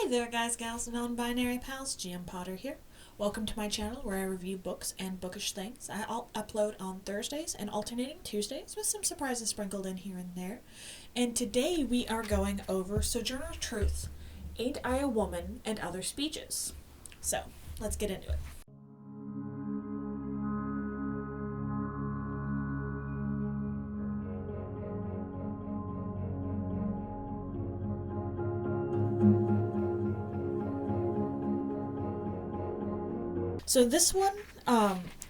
Hey there guys, gals, and non-binary pals, GM Potter here. Welcome to my channel where I review books and bookish things. I'll upload on Thursdays and alternating Tuesdays with some surprises sprinkled in here and there. And today we are going over Sojourner Truth, Ain't I a Woman, and Other Speeches. So, let's get into it. So this one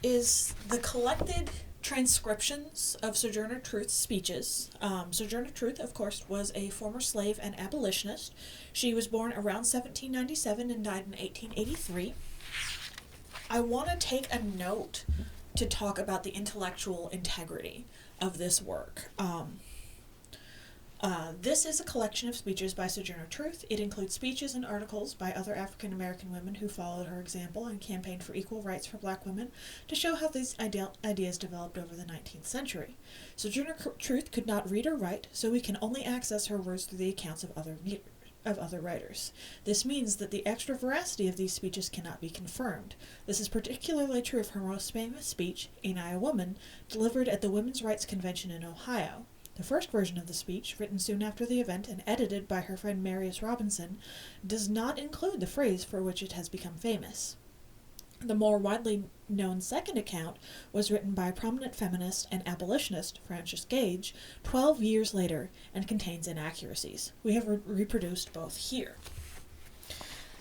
is the collected transcriptions of Sojourner Truth's speeches. Sojourner Truth, of course, was a former slave and abolitionist. She was born around 1797 and died in 1883. I want to take a note to talk about the intellectual integrity of this work. This is a collection of speeches by Sojourner Truth. It includes speeches and articles by other African American women who followed her example and campaigned for equal rights for black women to show how these ideas developed over the 19th century. Sojourner Truth could not read or write, so we can only access her words through the accounts of other writers. This means that the extra veracity of these speeches cannot be confirmed. This is particularly true of her most famous speech, Ain't I a Woman, delivered at the Women's Rights Convention in Ohio. The first version of the speech, written soon after the event and edited by her friend Marius Robinson, does not include the phrase for which it has become famous. The more widely known second account was written by prominent feminist and abolitionist Frances Gage 12 years later and contains inaccuracies. We have reproduced both here.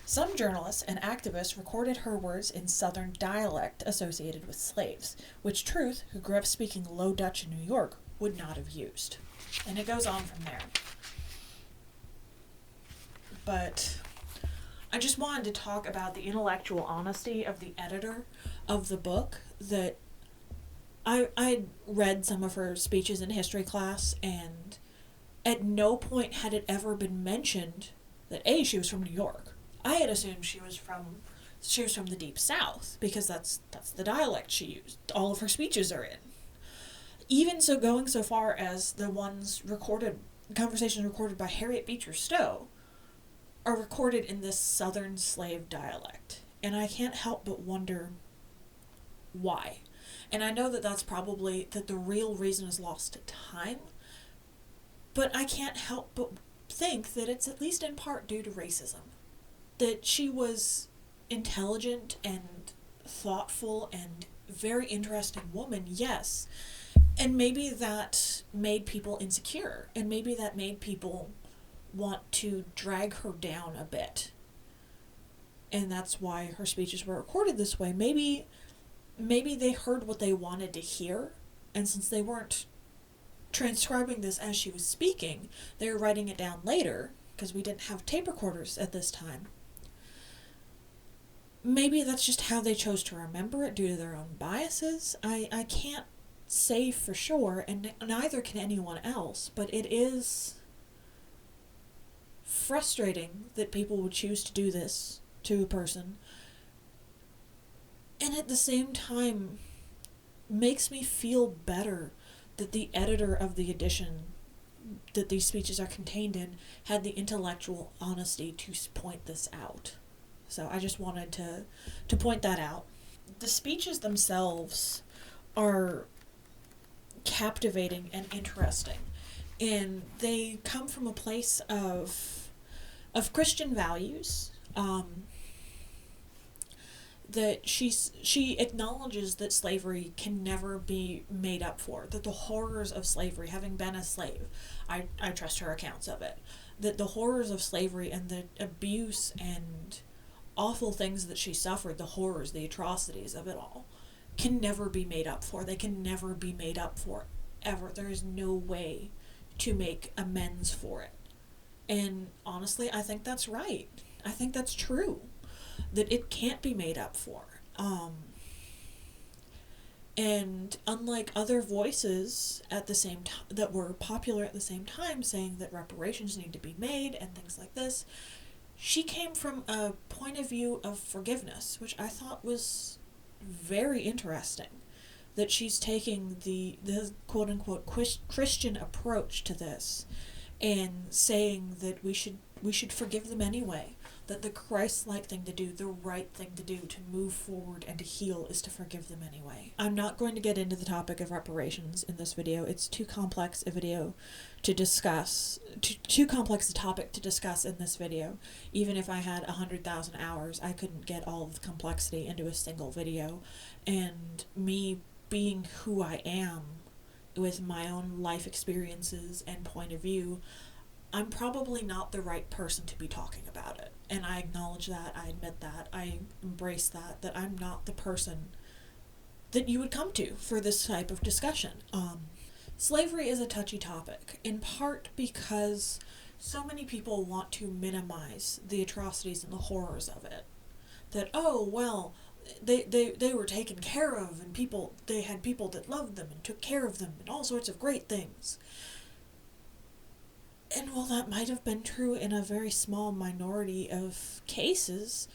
Some journalists and activists recorded her words in Southern dialect associated with slaves, which Truth, who grew up speaking Low Dutch in New York, would not have used. And it goes on from there. But I just wanted to talk about the intellectual honesty of the editor of the book. That I read some of her speeches in history class, and at no point had it ever been mentioned that she was from New York. I had assumed she was from the Deep South, because that's the dialect she used. All of her speeches are in. Even so, going so far as the conversations recorded by Harriet Beecher Stowe are recorded in this Southern slave dialect. And I can't help but wonder why. And I know that that's probably that the real reason is lost to time, but I can't help but think that it's at least in part due to racism. That she was intelligent and thoughtful and very interesting woman, yes. And maybe that made people insecure, and maybe that made people want to drag her down a bit. And that's why her speeches were recorded this way. Maybe they heard what they wanted to hear, and since they weren't transcribing this as she was speaking, they were writing it down later, because we didn't have tape recorders at this time. Maybe that's just how they chose to remember it due to their own biases. I can't say for sure, and neither can anyone else, but it is frustrating that people would choose to do this to a person, and at the same time makes me feel better that the editor of the edition that these speeches are contained in had the intellectual honesty to point this out. So I just wanted to point that out. The speeches themselves are captivating and interesting, and they come from a place of Christian values. That she acknowledges that slavery can never be made up for, that the horrors of slavery, having been a slave, I trust her accounts of it, that the horrors of slavery and the abuse and awful things that she suffered, the horrors, the atrocities of it all, can never be made up for. They can never be made up for, ever. There is no way to make amends for it. And honestly, I think that's right. I think that's true. That it can't be made up for. And unlike other voices at the same time that were popular at the same time, saying that reparations need to be made and things like this, she came from a point of view of forgiveness, which I thought was very interesting. That she's taking the quote-unquote Christian approach to this and saying that we should forgive them anyway. that the Christ-like thing to do, the right thing to do to move forward and to heal is to forgive them anyway. I'm not going to get into the topic of reparations in this video. It's too complex a video to discuss, too complex a topic to discuss in this video. Even if I had 100,000 hours, I couldn't get all of the complexity into a single video. And me being who I am with my own life experiences and point of view, I'm probably not the right person to be talking about it. And I acknowledge that, I admit that, I embrace that I'm not the person that you would come to for this type of discussion. Slavery is a touchy topic, in part because so many people want to minimize the atrocities and the horrors of it. That, oh, well, they were taken care of, and they had people that loved them and took care of them and all sorts of great things. And while that might have been true in a very small minority of cases,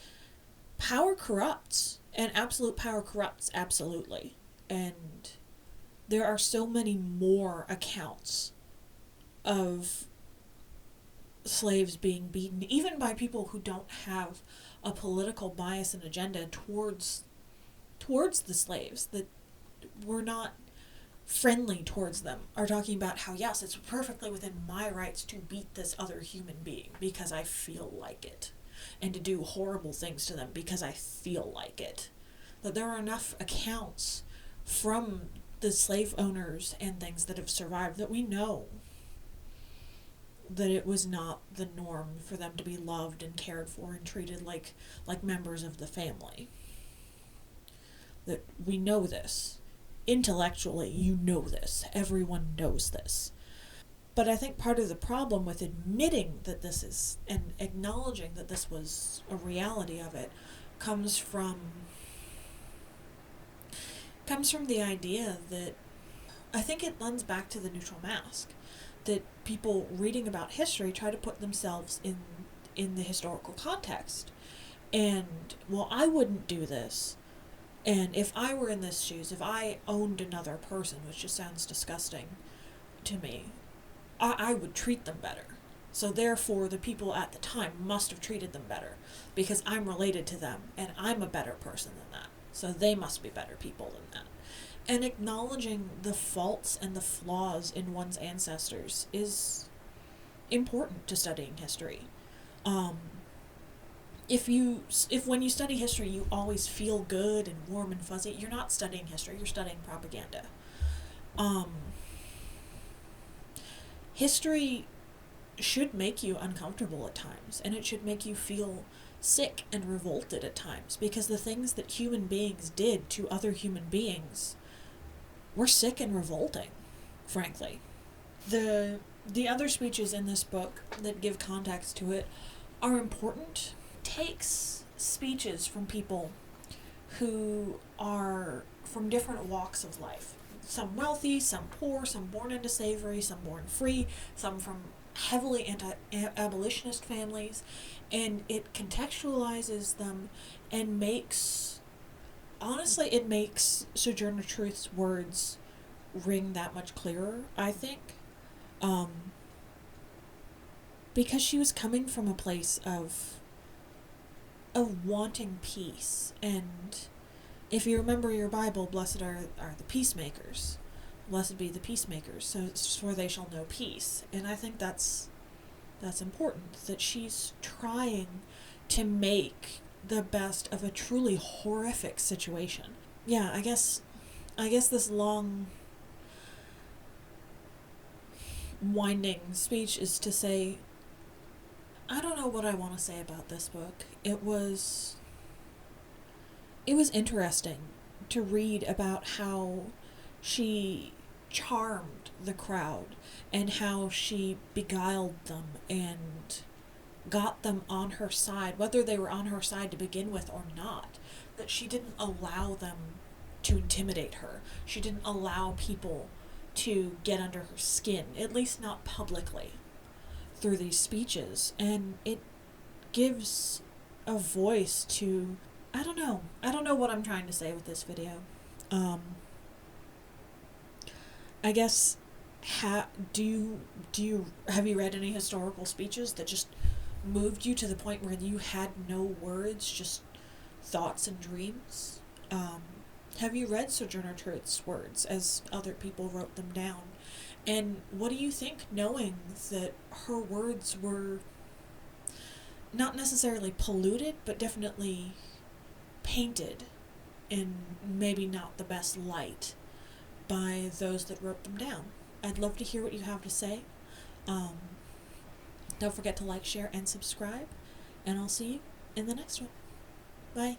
power corrupts, and absolute power corrupts absolutely. And there are so many more accounts of slaves being beaten, even by people who don't have a political bias and agenda towards the slaves, that were not friendly towards them, are talking about how, yes, it's perfectly within my rights to beat this other human being because I feel like it, and to do horrible things to them because I feel like it. That there are enough accounts from the slave owners and things that have survived that we know that it was not the norm for them to be loved and cared for and treated like members of the family. That we know this. Intellectually, you know this. Everyone knows this. But I think part of the problem with admitting that this is, and acknowledging that this was a reality of it, comes from the idea that, I think it lends back to the neutral mask, that people reading about history try to put themselves in the historical context. And, well, I wouldn't do this. And if I were in this shoes, if I owned another person, which just sounds disgusting to me, I would treat them better. So therefore, the people at the time must have treated them better, because I'm related to them, and I'm a better person than that. So they must be better people than that. And acknowledging the faults and the flaws in one's ancestors is important to studying history. If when you study history you always feel good and warm and fuzzy, you're not studying history, you're studying propaganda. History should make you uncomfortable at times, and it should make you feel sick and revolted at times, because the things that human beings did to other human beings were sick and revolting, frankly. The other speeches in this book that give context to it are important. Takes speeches from people who are from different walks of life. Some wealthy, some poor, some born into slavery, some born free, some from heavily anti-abolitionist families, and it contextualizes them and makes Sojourner Truth's words ring that much clearer, I think. Because she was coming from a place of wanting peace. And if you remember your Bible, blessed are the peacemakers. Blessed be the peacemakers, for they shall know peace. And I think that's important, that she's trying to make the best of a truly horrific situation. Yeah, I guess this long winding speech is to say, I don't know what I want to say about this book. It was interesting to read about how she charmed the crowd and how she beguiled them and got them on her side, whether they were on her side to begin with or not, that she didn't allow them to intimidate her. She didn't allow people to get under her skin, at least not publicly, through these speeches. And it gives a voice to, I don't know what I'm trying to say with this video. I guess, have you read any historical speeches that just moved you to the point where you had no words, just thoughts and dreams? Have you read Sojourner Truth's words as other people wrote them down? And what do you think, knowing that her words were not necessarily polluted, but definitely painted in maybe not the best light by those that wrote them down? I'd love to hear what you have to say. Don't forget to like, share, and subscribe, and I'll see you in the next one. Bye.